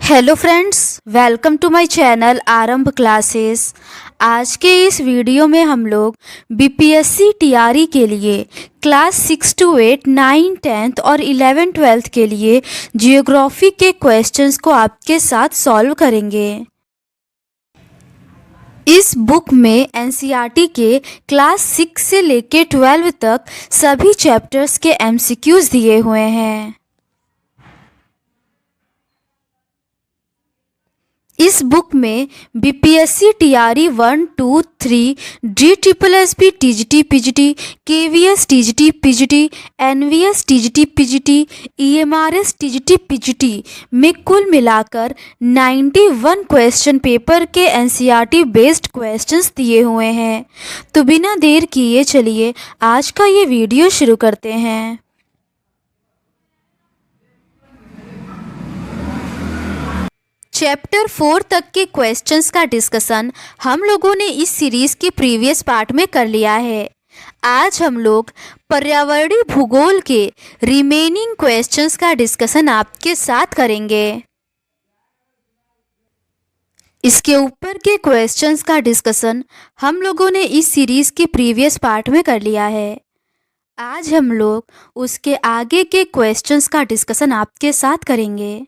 Hello friends, welcome to my channel Aarambh classes. आज के इस वीडियो में हम लोग बीपीएससी टीआरई के लिए क्लास 6 to 8, 9, 10th और 11, 12th के लिए जियोग्राफी के क्वेश्चंस को आपके साथ सॉल्व करेंगे। इस बुक में एनसीईआरटी के क्लास 6 से लेके 12 तक सभी चैप्टर्स के एमसीक्यूज दिए हुए हैं। इस बुक में BPSC TRE 1, 2, 3, DSSB TGT PGT, KVS TGT PGT, NVS TGT PGT, EMRS TGT PGT में कुल मिलाकर 91 क्वेश्चन पेपर के एनसीईआरटी बेस्ड क्वेश्चंस दिए हुए हैं। तो बिना देर किए चलिए आज का ये वीडियो शुरू करते हैं। चैप्टर 4 तक के क्वेश्चंस का डिस्कशन हम लोगों ने इस सीरीज के प्रीवियस पार्ट में कर लिया है। आज हम लोग पर्यावरणीय भूगोल के रिमेनिंग क्वेश्चंस का डिस्कशन आपके साथ करेंगे। इसके ऊपर के क्वेश्चंस का डिस्कशन हम लोगों ने इस सीरीज के प्रीवियस पार्ट में कर लिया है। आज हम लोग उसके आगे के क्वेश्चंस का डिस्कशन आपके साथ करेंगे।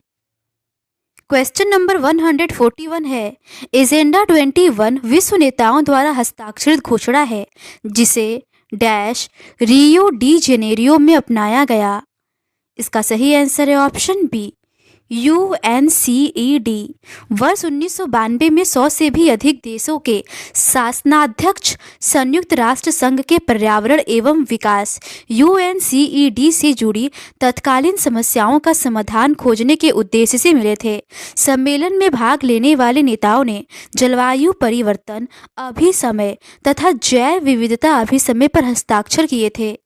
क्वेश्चन नंबर 141 है, एजेंडा 21 विश्व नेताओं द्वारा हस्ताक्षरित घोषणा है जिसे डैश रियो डी जेनेरियो में अपनाया गया। इसका सही आंसर है ऑप्शन बी, यूएनसीईडी। वर्ष 1992 में 100 से भी अधिक देशों के शासनाध्यक्ष संयुक्त राष्ट्र संघ के पर्यावरण एवं विकास यूएनसीईडी से जुड़ी तत्कालीन समस्याओं का समाधान खोजने के उद्देश्य से मिले थे। सम्मेलन में भाग लेने वाले नेताओं ने जलवायु परिवर्तन अभिसमय तथा जैव विविधता अभिसमय पर हस्ताक्षर किए थे।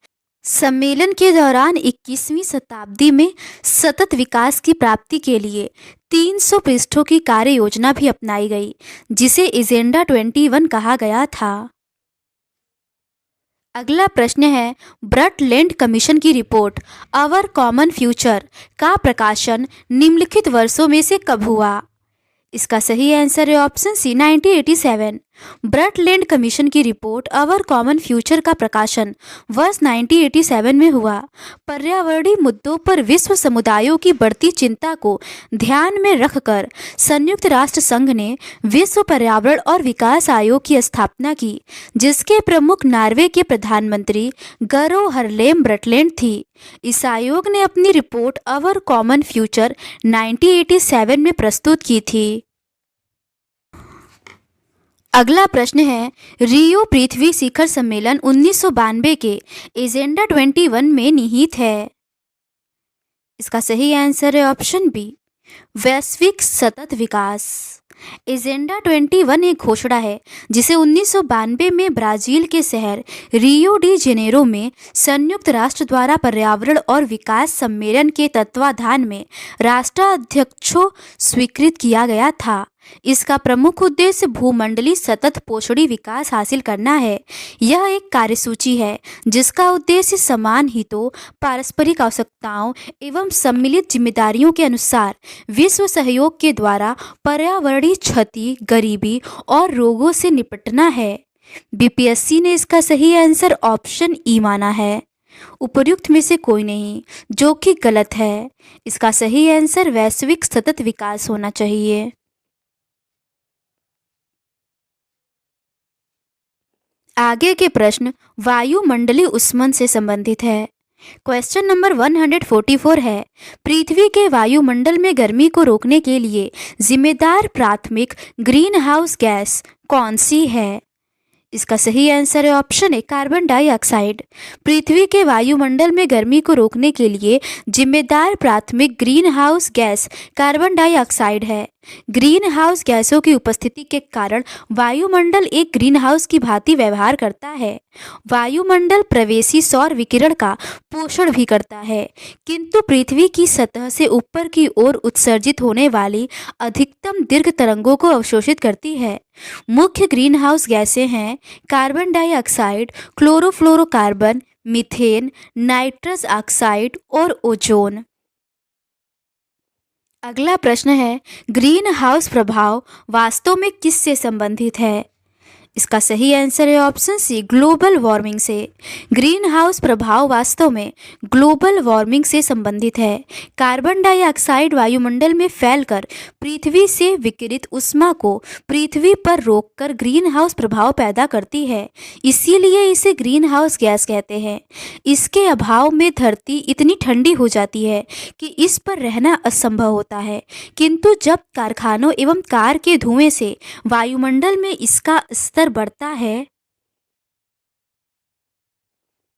सम्मेलन के दौरान 21वीं शताब्दी में सतत विकास की प्राप्ति के लिए 300 पृष्ठों की कार्य योजना भी अपनाई गई जिसे एजेंडा 21 कहा गया था। अगला प्रश्न है, ब्रटलैंड कमीशन की रिपोर्ट आवर कॉमन फ्यूचर का प्रकाशन निम्नलिखित वर्षों में से कब हुआ। इसका सही आंसर है ऑप्शन सी, 1987। ब्रटलैंड कमीशन की रिपोर्ट आवर कॉमन फ्यूचर का प्रकाशन वर्ष 1987 में हुआ। पर्यावरणीय मुद्दों पर विश्व समुदायों की बढ़ती चिंता को ध्यान में रखकर संयुक्त राष्ट्र संघ ने विश्व पर्यावरण और विकास आयोग की स्थापना की जिसके प्रमुख नॉर्वे के प्रधानमंत्री गरो हरलेम ब्रटलैंड थी। इस आयोग ने अपनी रिपोर्ट आवर कॉमन फ्यूचर 1987 में प्रस्तुत की थी। अगला प्रश्न है, रियो पृथ्वी शिखर सम्मेलन 1992 के एजेंडा 21 में निहित है। इसका सही आंसर है ऑप्शन बी, वैश्विक सतत विकास। एजेंडा 21 एक घोषणा है जिसे 1992 में ब्राजील के शहर रियो डी जेनेरो में संयुक्त राष्ट्र द्वारा पर्यावरण और विकास सम्मेलन के तत्वाधान में राष्ट्राध्यक्षों स्वीकृत किया गया था। इसका प्रमुख उद्देश्य भूमंडलीय सतत पोषणी विकास हासिल करना है। यह एक कार्यसूची है जिसका उद्देश्य समान हितों, पारस्परिक आवश्यकताओं एवं सम्मिलित जिम्मेदारियों के अनुसार विश्व सहयोग के द्वारा पर्यावरणीय क्षति, गरीबी और रोगों से निपटना है। बीपीएससी ने इसका सही आंसर ऑप्शन ई माना है। उपर्युक्त में से कोई नहीं, जो कि गलत है। इसका सही आंसर वैश्विक सतत विकास होना चाहिए। आगे के प्रश्न वायुमंडलीय ऊष्मन से संबंधित है। क्वेश्चन नंबर 144 है, पृथ्वी के वायुमंडल में गर्मी को रोकने के लिए जिम्मेदार प्राथमिक ग्रीन हाउस गैस कौन सी है। इसका सही आंसर है ऑप्शन ए, कार्बन डाइऑक्साइड। पृथ्वी के वायुमंडल में गर्मी को रोकने के लिए जिम्मेदार प्राथमिक green house gas carbon dioxide है। ग्रीन हाउस गैसों की उपस्थिति के कारण वायुमंडल एक ग्रीन हाउस की भांति व्यवहार करता है। वायुमंडल प्रवेशी सौर विकिरण का पोषण भी करता है, किंतु पृथ्वी की सतह से ऊपर की ओर उत्सर्जित होने वाली अधिकतम दीर्घ तरंगों को अवशोषित करती है। मुख्य ग्रीन हाउस गैसें हैं carbon dioxide, chlorofluorocarbon, methane, nitrous oxide और ओजोन। अगला प्रश्न है, ग्रीन हाउस प्रभाव वास्तव में किससे संबंधित है? इसका सही आंसर है ऑप्शन सी, ग्लोबल वार्मिंग से। ग्रीन हाउस प्रभाव वास्तव में ग्लोबल वार्मिंग से संबंधित है। कार्बन डाइऑक्साइड वायुमंडल में फैलकर पृथ्वी से विकिरित ऊष्मा को पृथ्वी पर रोककर ग्रीन हाउस प्रभाव पैदा करती है, इसीलिए इसे ग्रीन हाउस गैस कहते हैं। इसके अभाव में धरती इतनी ठंडी हो जाती है कि इस पर रहना असंभव होता है, किंतु जब कारखानों एवं कार के धुएं से वायुमंडल में इसका स्तर बढ़ता है,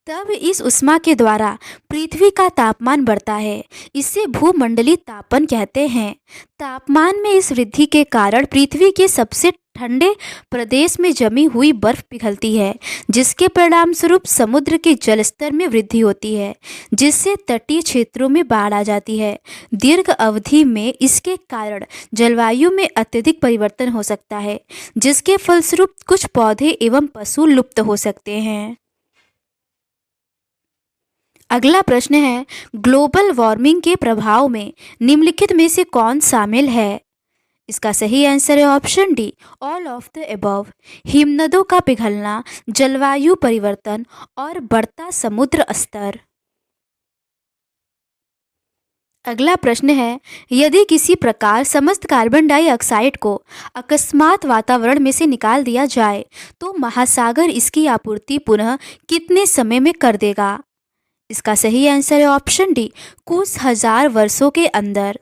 तब इस ऊष्मा के द्वारा पृथ्वी का तापमान बढ़ता है। इसे भूमंडलीय तापन कहते हैं। तापमान में इस वृद्धि के कारण पृथ्वी के सबसे ठंडे प्रदेश में जमी हुई बर्फ पिघलती है, जिसके परिणाम स्वरूप समुद्र के जलस्तर में वृद्धि होती है, जिससे तटीय क्षेत्रों में बाढ़ आ जाती है। दीर्घ अवधि में इसके कारण जलवायु में अत्यधिक परिवर्तन हो सकता है, जिसके फलस्वरूप कुछ पौधे एवं पशु लुप्त हो सकते हैं। अगला प्रश्न है, ग्लोबल वार्मिंग के प्रभाव में निम्नलिखित में से कौन शामिल है? इसका सही आंसर है option D, all of the above. हिमनदों का पिघलना, जलवायु परिवर्तन और बढ़ता समुद्र स्तर। अगला प्रश्न है, यदि किसी प्रकार समस्त कार्बन डाइऑक्साइड को अकस्मात वातावरण में से निकाल दिया जाए तो महासागर इसकी आपूर्ति पुनः कितने समय में कर देगा? इसका सही आंसर है ऑप्शन डी, कुछ हजार वर्षों के अंदर।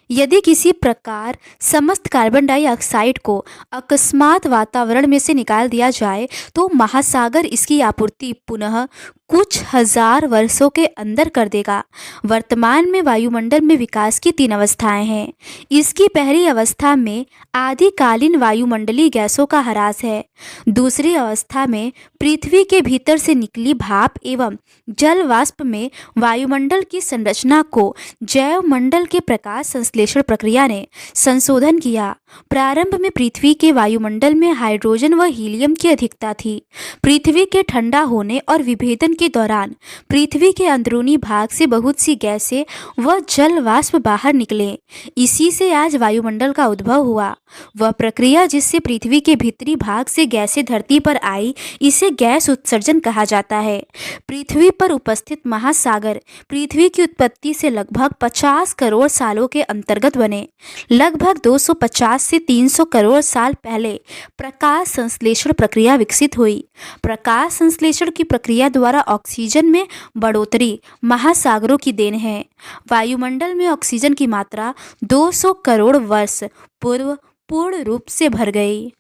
यदि किसी प्रकार समस्त कार्बन डाइऑक्साइड को अकस्मात वातावरण में से निकाल दिया जाए तो महासागर इसकी आपूर्ति पुनः कुछ हजार वर्षों के अंदर कर देगा। वर्तमान में वायुमंडल में विकास की 3 अवस्थाएं हैं। इसकी पहली अवस्था में आदिकालीन वायुमंडलीय गैसों का ह्रास है। दूसरी अवस्था में पृथ्वी के भीतर से निकली भाप एवं जल वाष्प में वायुमंडल की संरचना को जैव मंडल के प्रकाश संश्लेषण प्रक्रिया ने संशोधन किया। प्रारंभ में पृथ्वी के वायुमंडल में हाइड्रोजन व हीलियम की अधिकता थी। पृथ्वी के ठंडा होने और विभेदन के दौरान पृथ्वी के अंदरूनी भाग से बहुत सी गैसें व जल वाष्प बाहर निकले। इसी से आज वायुमंडल का उद्भव हुआ। वह प्रक्रिया जिससे पृथ्वी के भीतरी भाग से गैसें धरती पर आई, इसे गैस उत्सर्जन कहा जाता है। पृथ्वी पर उपस्थित महासागर पृथ्वी की उत्पत्ति से लगभग 50 करोड़ सालों के अंतर्गत बने। लगभग 250 से 300 करोड़ साल पहले प्रकाश संश्लेषण प्रक्रिया विकसित हुई। प्रकाश संश्लेषण की प्रक्रिया द्वारा ऑक्सीजन में बढ़ोतरी महासागरों की देन है। वायुमंडल में ऑक्सीजन की मात्रा 200 करोड़ वर्ष पूर्व पूर्ण रूप से भर गई।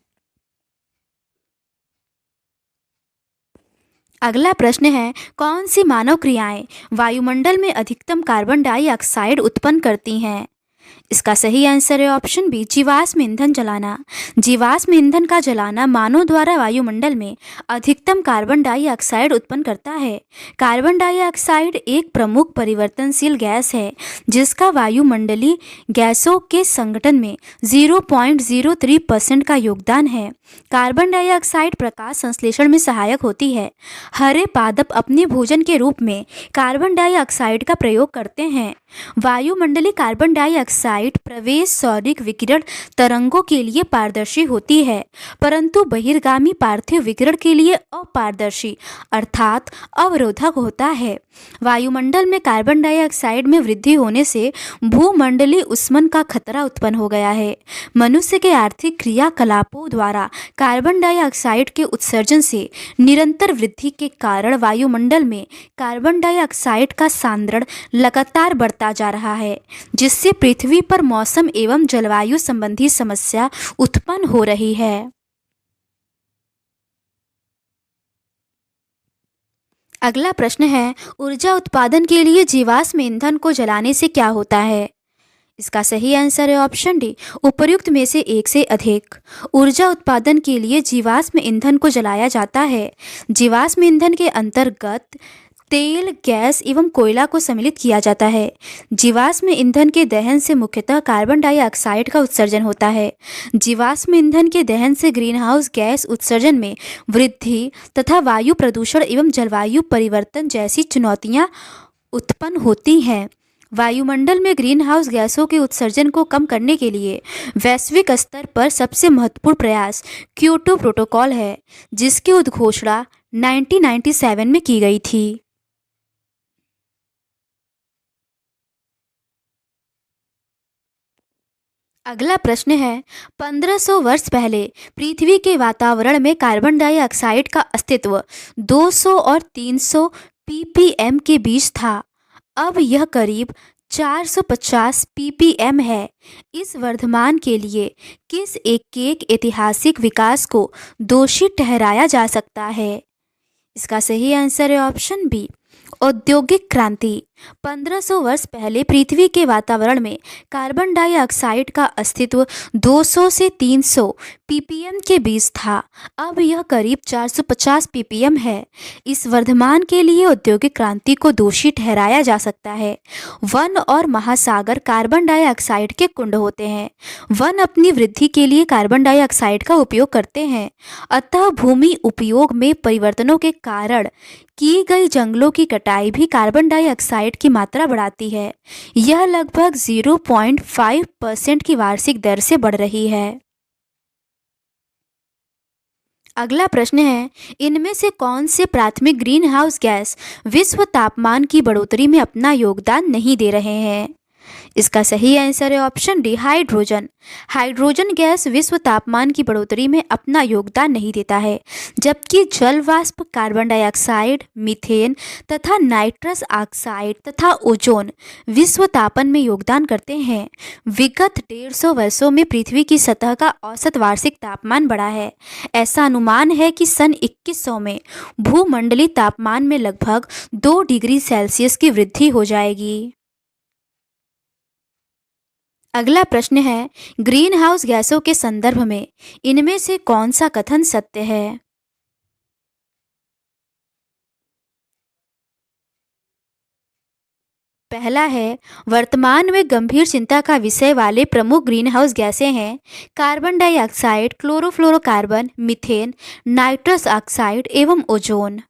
अगला प्रश्न है, कौन सी मानव क्रियाएं वायुमंडल में अधिकतम कार्बन डाइऑक्साइड उत्पन्न करती हैं? इसका सही आंसर है ऑप्शन बी, जीवाश्म ईंधन जलाना। जीवाश्म ईंधन का जलाना मानव द्वारा वायुमंडल में अधिकतम कार्बन डाइऑक्साइड उत्पन्न करता है। कार्बन डाइऑक्साइड एक प्रमुख परिवर्तनशील गैस है जिसका वायुमंडलीय गैसों के संगठन में 0.03% का योगदान है। कार्बन डाइऑक्साइड प्रकाश संश्लेषण में सहायक होती है। हरे पादप अपने भोजन के रूप में कार्बन डाइऑक्साइड का प्रयोग करते हैं। वायुमंडलीय कार्बन डाइऑक्साइड प्रवेश सौरिक विकिरण तरंगों के लिए पारदर्शी होती है, परंतु बहिर्गामी पार्थिव विकिरण के लिए अपारदर्शी अर्थात अवरोधक होता है। वायुमंडल में कार्बन डाइऑक्साइड में वृद्धि होने से भूमंडलीय उष्मन का खतरा उत्पन्न हो गया है। मनुष्य के आर्थिक क्रियाकलापों द्वारा कार्बन डाइऑक्साइड के उत्सर्जन से निरंतर वृद्धि के कारण वायुमंडल में कार्बन डाइऑक्साइड का सांद्रण लगातार बढ़ता जा रहा है, जिससे पृथ्वी पर मौसम एवं जलवायु संबंधी समस्या उत्पन्न हो रही है। अगला प्रश्न है, ऊर्जा उत्पादन के लिए जीवाश्म ईंधन को जलाने से क्या होता है? इसका सही आंसर है ऑप्शन डी, उपर्युक्त में से एक से अधिक। ऊर्जा उत्पादन के लिए जीवाश्म ईंधन को जलाया जाता है। जीवाश्म ईंधन के अंतर्गत तेल, गैस एवं कोयला को सम्मिलित किया जाता है। जीवाश्म ईंधन के दहन से मुख्यतः कार्बन डाइऑक्साइड का उत्सर्जन होता है। जीवाश्म ईंधन के दहन से ग्रीनहाउस गैस उत्सर्जन में वृद्धि तथा वायु प्रदूषण एवं जलवायु परिवर्तन जैसी चुनौतियां उत्पन्न होती हैं। वायुमंडल में ग्रीन हाउस गैसों के उत्सर्जन को कम करने के लिए वैश्विक स्तर पर सबसे महत्वपूर्ण प्रयास क्योटो प्रोटोकॉल है, जिसकी उद्घोषणा 1997 में की गई थी। अगला प्रश्न है, 1500 वर्ष पहले पृथ्वी के वातावरण में कार्बन डाइऑक्साइड का अस्तित्व 200 और 300 ppm के बीच था। अब यह करीब 450 ppm है। इस वर्धमान के लिए किस एक ऐतिहासिक विकास को दोषी ठहराया जा सकता है? इसका सही आंसर है ऑप्शन बी, औद्योगिक क्रांति। 1500 वर्ष पहले पृथ्वी के वातावरण में कार्बन डाइऑक्साइड का अस्तित्व 200 से 300 ppm के बीच था। अब यह करीब 450 ppm है। इस वर्धमान के लिए औद्योगिक क्रांति को दोषी ठहराया जा सकता है। वन और महासागर कार्बन डाइऑक्साइड के कुंड होते हैं। वन अपनी वृद्धि के लिए कार्बन डाइऑक्साइड का उपयोग करते हैं, अतः भूमि उपयोग में परिवर्तनों के कारण की गई जंगलों की कटाई भी कार्बन डाइऑक्साइड की मात्रा बढ़ाती है। यह लगभग 0.5% की वार्षिक दर से बढ़ रही है। अगला प्रश्न है, इनमें से कौन से प्राथमिक ग्रीन हाउस गैस विश्व तापमान की बढ़ोतरी में अपना योगदान नहीं दे रहे हैं? इसका सही आंसर है option D, hydrogen. Hydrogen gas विश्व तापमान की बढ़ोतरी में अपना योगदान नहीं देता है, जबकि जल वाष्प, कार्बन डाइऑक्साइड, मीथेन तथा नाइट्रस ऑक्साइड तथा ओजोन विश्व तापन में योगदान करते हैं। विगत 150 वर्षों में पृथ्वी की सतह का औसत वार्षिक तापमान बढ़ा है। ऐसा अनुमान है कि सन 2100 में भूमंडलीय तापमान में लगभग 2 डिग्री सेल्सियस की वृद्धि हो जाएगी। अगला प्रश्न है, ग्रीन हाउस गैसों के संदर्भ में इनमें से कौन सा कथन सत्य है? पहला है, वर्तमान में गंभीर चिंता का विषय वाले प्रमुख ग्रीन हाउस गैसें हैं carbon dioxide, chlorofluorocarbon, methane, nitrous oxide एवं ओजोन।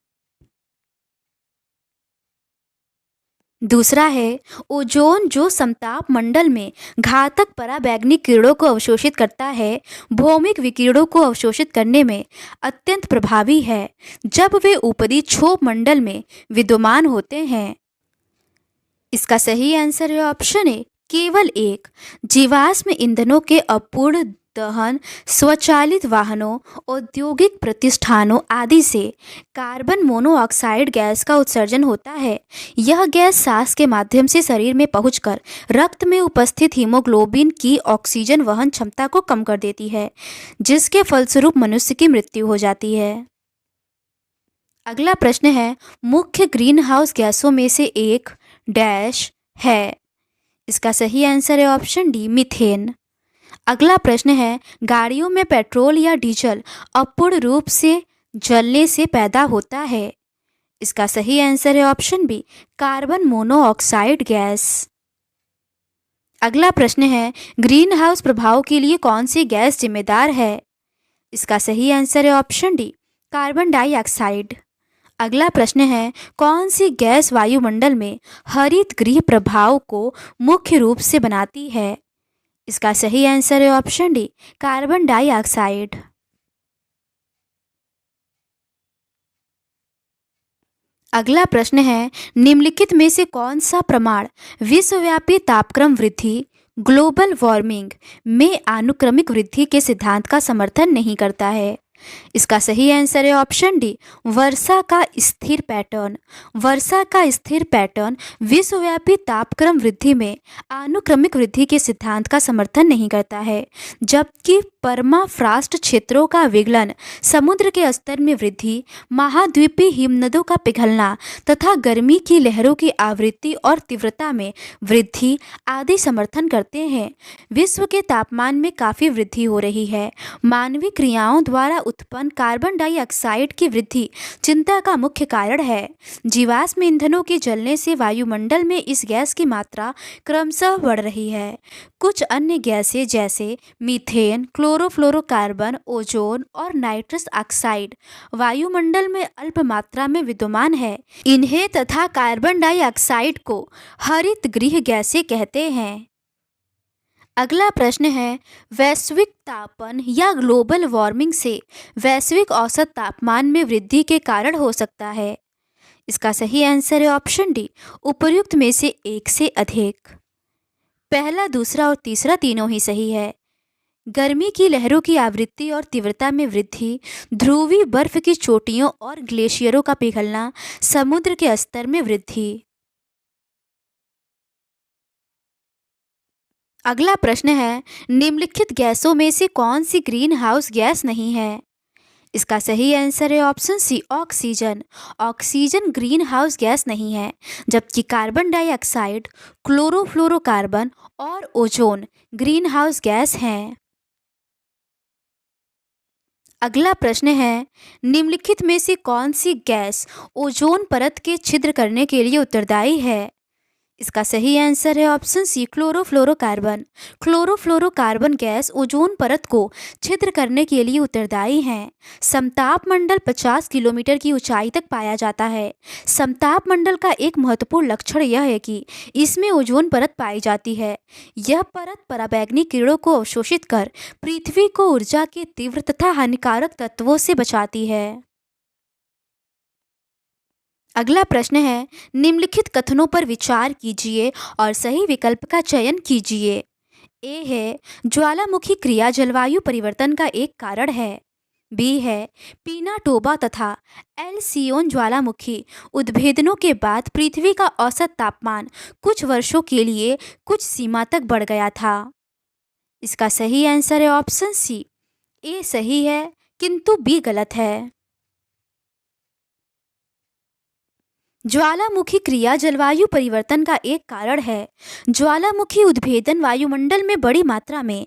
दूसरा है, ओजोन जो समताप मंडल में घातक पराबैंगनी किरणों को अवशोषित करता है, भौमिक विकिरणों को अवशोषित करने में अत्यंत प्रभावी है जब वे ऊपरी क्षोभ मंडल में विद्यमान होते हैं। इसका सही आंसर है ऑप्शन ए, केवल एक। जीवाश्म ईंधनों के अपूर्ण दहन, स्वचालित वाहनों, औद्योगिक प्रतिष्ठानों आदि से कार्बन मोनोऑक्साइड गैस का उत्सर्जन होता है। यह गैस सांस के माध्यम से शरीर में पहुंचकर रक्त में उपस्थित हीमोग्लोबिन की ऑक्सीजन वहन क्षमता को कम कर देती है, जिसके फलस्वरूप मनुष्य की मृत्यु हो जाती है। अगला प्रश्न है, मुख्य ग्रीन हाउस गैसों में से एक डैश है। इसका सही आंसर है ऑप्शन डी, मीथेन। अगला प्रश्न है, गाड़ियों में पेट्रोल या डीजल अपूर्ण रूप से जलने से पैदा होता है। इसका सही आंसर है option B, carbon monoxide gas. अगला प्रश्न है, ग्रीन हाउस प्रभाव के लिए कौन सी गैस जिम्मेदार है? इसका सही आंसर है ऑप्शन डी, कार्बन डाइऑक्साइड। अगला प्रश्न है, कौन सी गैस वायुमंडल में हरित गृह प्रभाव को मुख्य रूप से बनाती है? इसका सही आंसर है ऑप्शन डी, कार्बन डाइऑक्साइड। अगला प्रश्न है, निम्नलिखित में से कौन सा प्रमाण विश्वव्यापी तापक्रम वृद्धि ग्लोबल वार्मिंग में अनुक्रमिक वृद्धि के सिद्धांत का समर्थन नहीं करता है? इसका सही आंसर है ऑप्शन डी, वर्षा का स्थिर पैटर्न। वर्षा का स्थिर पैटर्न विश्वव्यापी तापक्रम वृद्धि में अनुक्रमिक वृद्धि के सिद्धांत का समर्थन नहीं करता है, जबकि परमाफ्रॉस्ट क्षेत्रों का विगलन, समुद्र के स्तर में वृद्धि, महाद्वीपीय हिमनदों का पिघलना तथा गर्मी की लहरों की आवृत्ति और तीव्रता में वृद्धि आदि समर्थन करते हैं। विश्व के तापमान में काफ़ी वृद्धि हो रही है। मानवीय क्रियाओं द्वारा उत्पन्न कार्बन डाइऑक्साइड की वृद्धि चिंता का मुख्य कारण है। जीवाश्म ईंधनों के जलने से वायुमंडल में इस गैस की मात्रा क्रमशः बढ़ रही है। कुछ अन्य गैसें जैसे मीथेन, क्लोरोफ्लोरोकार्बन, ओजोन और नाइट्रस ऑक्साइड वायुमंडल में अल्प मात्रा में विद्यमान है। इन्हें तथा कार्बन डाइऑक्साइड को हरित गृह गैसें कहते हैं। अगला प्रश्न है, वैश्विक तापन या ग्लोबल वार्मिंग से वैश्विक औसत तापमान में वृद्धि के कारण हो सकता है। इसका सही आंसर है ऑप्शन डी, उपर्युक्त में से एक से अधिक। पहला, दूसरा और तीसरा तीनों ही सही है। गर्मी की लहरों की आवृत्ति और तीव्रता में वृद्धि, ध्रुवीय बर्फ की चोटियों और ग्लेशियरों का पिघलना, समुद्र के स्तर में वृद्धि। अगला प्रश्न है, निम्नलिखित गैसों में से कौन सी ग्रीन हाउस गैस नहीं है। इसका सही आंसर है option C, oxygen. Oxygen green house gas नहीं है, जबकि कार्बन डाइऑक्साइड, क्लोरोफ्लोरोकार्बन और ओजोन ग्रीन हाउस गैस हैं। अगला प्रश्न है, निम्नलिखित में से कौन सी गैस ओजोन परत के छिद्र करने के लिए उत्तरदायी है। इसका सही आंसर है option C, chlorofluorocarbon. Chlorofluorocarbon gas ozone परत को छिद्र करने के लिए उत्तरदायी है। समताप मंडल 50 किलोमीटर की ऊंचाई तक पाया जाता है। समताप मंडल का एक महत्वपूर्ण लक्षण यह है कि इसमें ओजोन परत पाई जाती है। यह परत पराबैंगनी किरणों को अवशोषित कर पृथ्वी को ऊर्जा के तीव्र तथा हानिकारक तत्वों से बचाती है। अगला प्रश्न है, निम्नलिखित कथनों पर विचार कीजिए और सही विकल्प का चयन कीजिए। ए है, ज्वालामुखी क्रिया जलवायु परिवर्तन का एक कारण है। बी है, पीनाटोबा तथा एल्सियोन ज्वालामुखी उद्भेदनों के बाद पृथ्वी का औसत तापमान कुछ वर्षों के लिए कुछ सीमा तक बढ़ गया था। इसका सही आंसर है ऑप्शन सी, ए सही है किंतु बी गलत है। ज्वालामुखी क्रिया जलवायु परिवर्तन का एक कारण है। ज्वालामुखी उद्भेदन वायुमंडल में बड़ी मात्रा में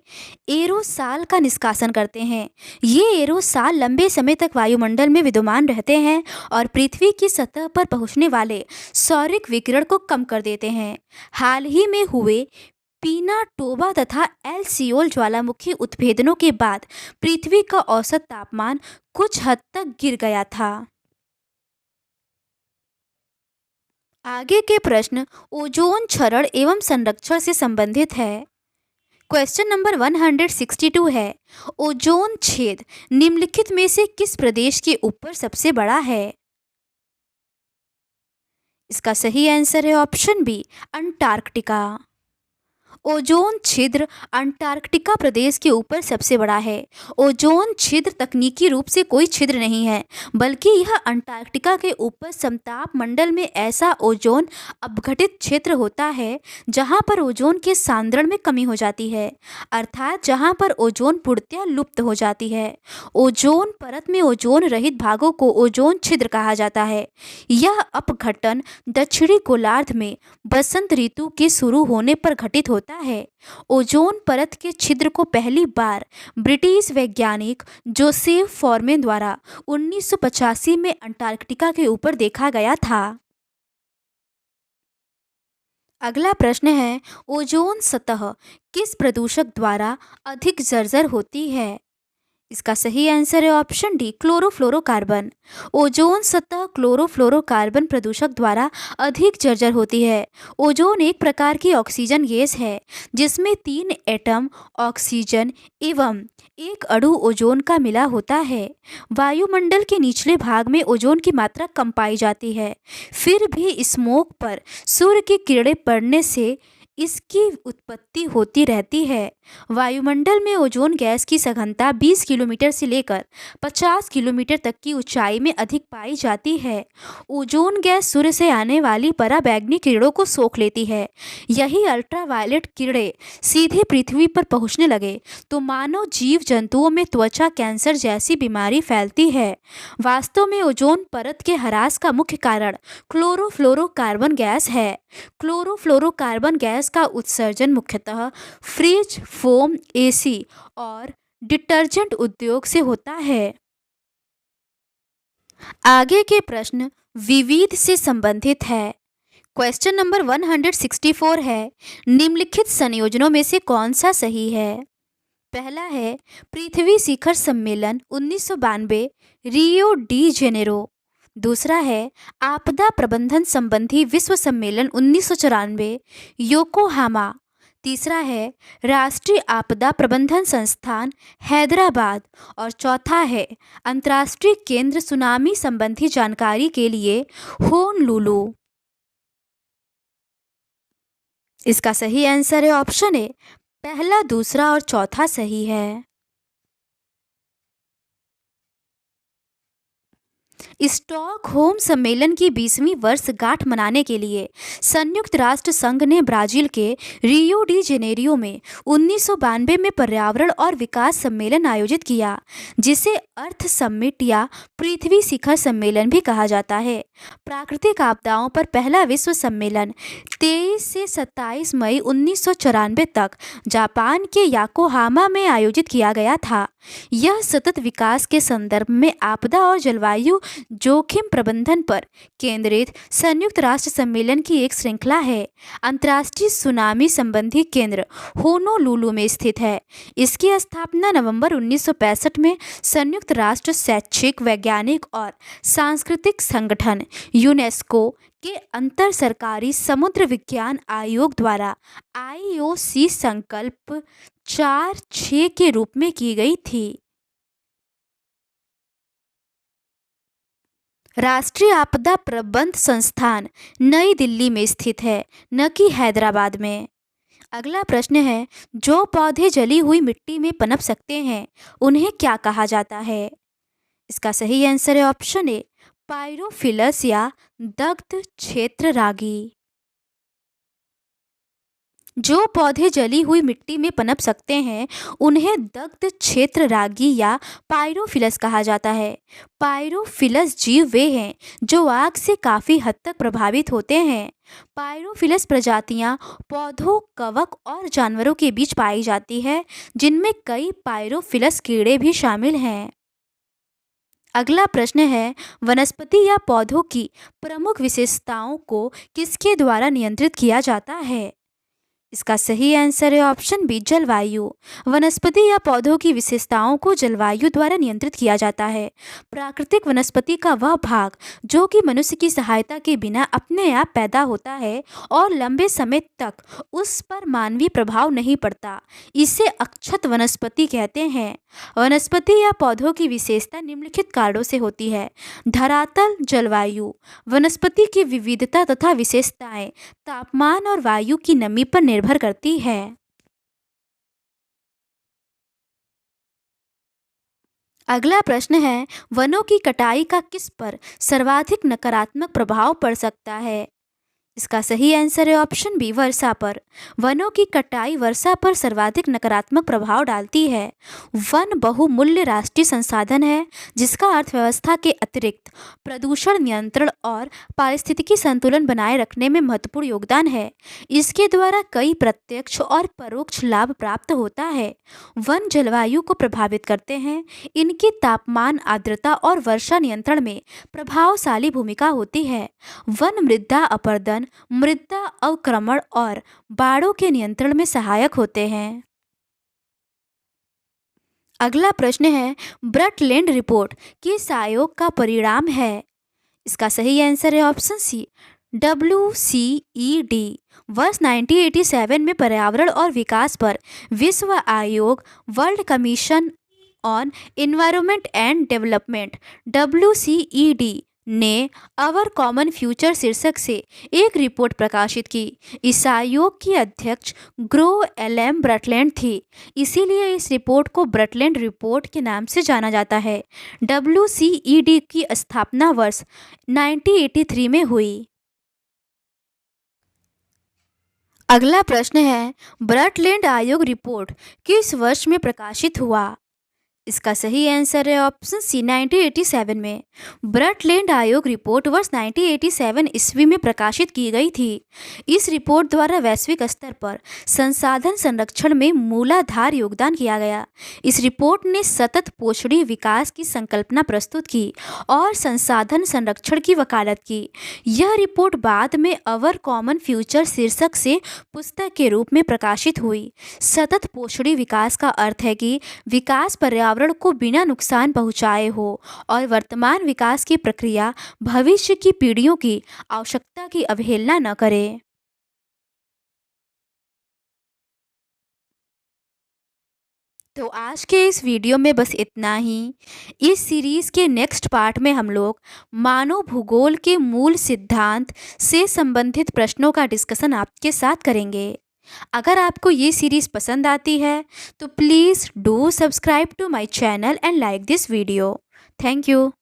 एरोसाल का निष्कासन करते हैं। ये एरोसाल लंबे समय तक वायुमंडल में विद्यमान रहते हैं और पृथ्वी की सतह पर पहुंचने वाले सौरिक विकिरण को कम कर देते हैं। हाल ही में हुए पीनाटोबा तथा एल्सियोल ज्वालामुखी उद्भेदनों के बाद पृथ्वी का औसत तापमान कुछ हद तक गिर गया था। आगे के प्रश्न ओजोन क्षरण एवं संरक्षण से संबंधित है। क्वेश्चन नंबर 162 है, ओजोन छेद निम्नलिखित में से किस प्रदेश के ऊपर सबसे बड़ा है। इसका सही आंसर है ऑप्शन बी, अंटार्कटिका। ओजोन छिद्र अंटार्कटिका प्रदेश के ऊपर सबसे बड़ा है। ओजोन छिद्र तकनीकी रूप से कोई छिद्र नहीं है, बल्कि यह अंटार्कटिका के ऊपर समताप मंडल में ऐसा ओजोन अपघटित क्षेत्र होता है जहां पर ओजोन के सांद्रण में कमी हो जाती है, अर्थात जहां पर ओजोन पूर्णतः लुप्त हो जाती है। ओजोन परत में ओजोन रहित भागों को ओजोन छिद्र कहा जाता है। यह अपघटन दक्षिणी गोलार्ध में बसंत ऋतु के शुरू होने पर घटित होता है। ओजोन परत के छिद्र को पहली बार ब्रिटिश वैज्ञानिक जोसेफ फॉरमैन द्वारा 1985 में अंटार्कटिका के ऊपर देखा गया था। अगला प्रश्न है, ओजोन सतह किस प्रदूषक द्वारा अधिक जर्जर होती है। इसका सही आंसर है ऑप्शन डी, क्लोरोफ्लोरोकार्बन। ओजोन सतह क्लोरोफ्लोरोकार्बन प्रदूषक द्वारा अधिक जर्जर होती है। ओजोन एक प्रकार की ऑक्सीजन गैस है जिसमें 3 एटम ऑक्सीजन एवं एक अणु ओजोन का मिला होता है। वायुमंडल के निचले भाग में ओजोन की मात्रा कम पाई जाती है, फिर भी स्मोक पर सूर्य की किरणें पड़ने से इसकी उत्पत्ति होती रहती है। वायुमंडल में ओजोन गैस की सघनता 20 किलोमीटर से लेकर 50 किलोमीटर तक की ऊंचाई में अधिक पाई जाती है। ओजोन गैस सूर्य से आने वाली पराबैंगनी किरणों को सोख लेती है। यही अल्ट्रावायलेट किरणें सीधे पृथ्वी पर पहुंचने लगे तो मानव जीव जंतुओं में त्वचा कैंसर जैसी बीमारी फैलती है। वास्तव में ओजोन परत के ह्रास का मुख्य कारण क्लोरोफ्लोरोकार्बन गैस है। क्लोरोफ्लोरोकार्बन गैस का उत्सर्जन मुख्यतः फ्रिज, फोम, एसी और डिटर्जेंट उद्योग से होता है। आगे के प्रश्न विविध से संबंधित है। क्वेश्चन नंबर 164 है, निम्नलिखित संयोजनों में से कौन सा सही है? पहला है पृथ्वी शिखर सम्मेलन 1992 रियो डी जेनेरो। दूसरा है आपदा प्रबंधन संबंधी विश्व सम्मेलन 1994 योकोहामा। तीसरा है राष्ट्रीय आपदा प्रबंधन संस्थान हैदराबाद। और चौथा है अंतर्राष्ट्रीय केंद्र सुनामी संबंधी जानकारी के लिए होनलुलु। इसका सही आंसर है ऑप्शन ए, पहला, दूसरा और चौथा सही है। स्टॉकहोम सम्मेलन की 20वीं वर्षगांठ मनाने के लिए संयुक्त राष्ट्र संघ ने ब्राजील के रियो डी जेनेरियो में 1992 में पर्यावरण और विकास सम्मेलन आयोजित किया, जिसे अर्थ समिट या पृथ्वी शिखर सम्मेलन भी कहा जाता है। प्राकृतिक आपदाओं पर पहला विश्व सम्मेलन 23 से 27 मई 1994 तक जापान के याकोहामा में आयोजित किया गया था। यह सतत विकास के संदर्भ में आपदा और जलवायु जोखिम प्रबंधन पर केंद्रित संयुक्त राष्ट्र सम्मेलन की एक श्रृंखला है। अंतर्राष्ट्रीय सुनामी संबंधी केंद्र होनोलुलु में स्थित है। इसकी स्थापना नवंबर 1965 में संयुक्त राष्ट्र शैक्षिक, वैज्ञानिक और सांस्कृतिक संगठन यूनेस्को के अंतर सरकारी समुद्र विज्ञान आयोग द्वारा IOC संकल्प 4-6 के रूप में की गई थी। राष्ट्रीय आपदा प्रबंध संस्थान नई दिल्ली में स्थित है, न कि हैदराबाद में। अगला प्रश्न है, जो पौधे जली हुई मिट्टी में पनप सकते हैं उन्हें क्या कहा जाता है? इसका सही आंसर है ऑप्शन ए, पायरोफिलस या दग्ध क्षेत्र रागी। जो पौधे जली हुई मिट्टी में पनप सकते हैं उन्हें दग्ध क्षेत्र रागी या पायरोफिलस कहा जाता है। पायरोफिलस जीव वे हैं जो आग से काफ़ी हद तक प्रभावित होते हैं। पायरोफिलस प्रजातियां पौधों, कवक और जानवरों के बीच पाई जाती है, जिनमें कई पायरोफिलस कीड़े भी शामिल हैं। अगला प्रश्न है, वनस्पति या पौधों की प्रमुख विशेषताओं को किसके द्वारा नियंत्रित किया जाता है? इसका सही आंसर है ऑप्शन बी, जलवायु। वनस्पति या पौधों की विशेषताओं को जलवायु द्वारा नियंत्रित किया जाता है। प्राकृतिक वनस्पति का वह भाग जो कि मनुष्य की सहायता के बिना अपने आप पैदा होता है और लंबे समय तक उस पर मानवीय प्रभाव नहीं पड़ता, इसे अक्षत वनस्पति कहते हैं। वनस्पति या पौधों की विशेषता निम्नलिखित कारणों से होती है। धरातल, जलवायु। वनस्पति की विविधता तथा विशेषताएं तापमान और वायु की नमी पर निर्भर करती है। अगला प्रश्न है, वनों की कटाई का किस पर सर्वाधिक नकारात्मक प्रभाव पड़ सकता है? इसका सही आंसर है ऑप्शन बी, वर्षा पर। वनों की कटाई वर्षा पर सर्वाधिक नकारात्मक प्रभाव डालती है। वन बहुमूल्य राष्ट्रीय संसाधन है जिसका अर्थव्यवस्था के अतिरिक्त प्रदूषण नियंत्रण और पारिस्थितिकी संतुलन बनाए रखने में महत्वपूर्ण योगदान है। इसके द्वारा कई प्रत्यक्ष और परोक्ष लाभ प्राप्त होता है। वन जलवायु को प्रभावित करते हैं। इनकी तापमान, आर्द्रता और वर्षा नियंत्रण में प्रभावशाली भूमिका होती है। वन मृदा अपरदन, मृदा अवक्रमण और बाढ़ों के नियंत्रण में सहायक होते हैं। अगला प्रश्न है, ब्रटलैंड रिपोर्ट किस आयोग का परिणाम है? इसका सही आंसर है ऑप्शन सी, WCED। वर्ष 1987 में पर्यावरण और विकास पर विश्व आयोग, world commission on environment and development, WCED ने अवर कॉमन फ्यूचर शीर्षक से एक रिपोर्ट प्रकाशित की। इस आयोग की अध्यक्ष ग्रो LM ब्रटलैंड थी, इसीलिए इस रिपोर्ट को ब्रटलैंड रिपोर्ट के नाम से जाना जाता है। WCED की स्थापना वर्ष 1983 में हुई। अगला प्रश्न है, ब्रटलैंड आयोग रिपोर्ट किस वर्ष में प्रकाशित हुआ? इसका सही आंसर है ऑप्शन सी 1987 में। ब्रटलैंड आयोग रिपोर्ट वर्ष 1987 ईस्वी में प्रकाशित की गई थी। इस रिपोर्ट द्वारा वैश्विक स्तर पर संसाधन संरक्षण में मूलाधार योगदान किया गया। इस रिपोर्ट ने सतत पोषणीय विकास की संकल्पना प्रस्तुत की और संसाधन संरक्षण की वकालत की। यह रिपोर्ट बाद में अवर कॉमन फ्यूचर शीर्षक से पुस्तक के रूप में प्रकाशित हुई। सतत पोषणीय विकास का अर्थ है कि विकास पर्यावरण को बिना नुकसान पहुंचाए हो और वर्तमान विकास की प्रक्रिया भविष्य की पीढ़ियों की आवश्यकता की अवहेलना न करे। तो आज के इस वीडियो में बस इतना ही। इस सीरीज़ के नेक्स्ट पार्ट में हम लोग मानव भूगोल के मूल सिद्धांत से संबंधित प्रश्नों का डिस्कशन आपके साथ करेंगे। अगर आपको ये सीरीज़ पसंद आती है तो please do subscribe to my channel and like this video. Thank you.